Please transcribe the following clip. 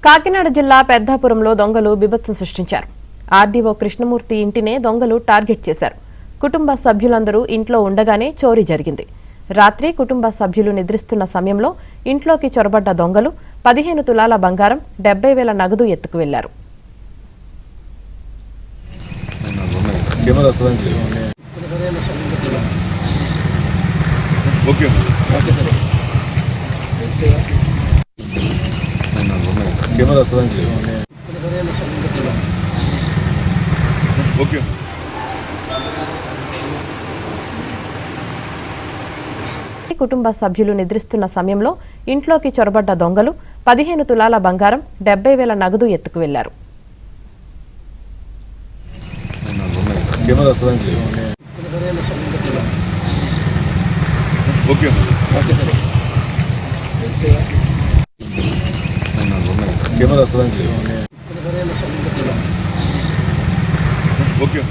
కాకినాడ జిల్లా పెద్దాపురంలో దొంగలు బీభత్సం సృష్టించారు. ఆర్డీఓ కృష్ణమూర్తి ఇంటినే దొంగలు టార్గెట్ చేశారు. కుటుంబ సభ్యులందరూ ఇంట్లో ఉండగానే చోరీ జరిగింది. రాత్రి కుటుంబ సభ్యులు నిద్రిస్తున్న సమయంలో ఇంట్లోకి చొరబడ్డ దొంగలు 15 తులాల బంగారం, 70,000 నగదు ఎత్తుకు వెళ్లారు. కుటుంబ సభ్యులు నిద్రిస్తున్న సమయంలో ఇంట్లోకి చొరబడ్డ దొంగలు 15 తులాల బంగారం, 70,000 నగదు ఎత్తుకు వెళ్లారు. ఓకే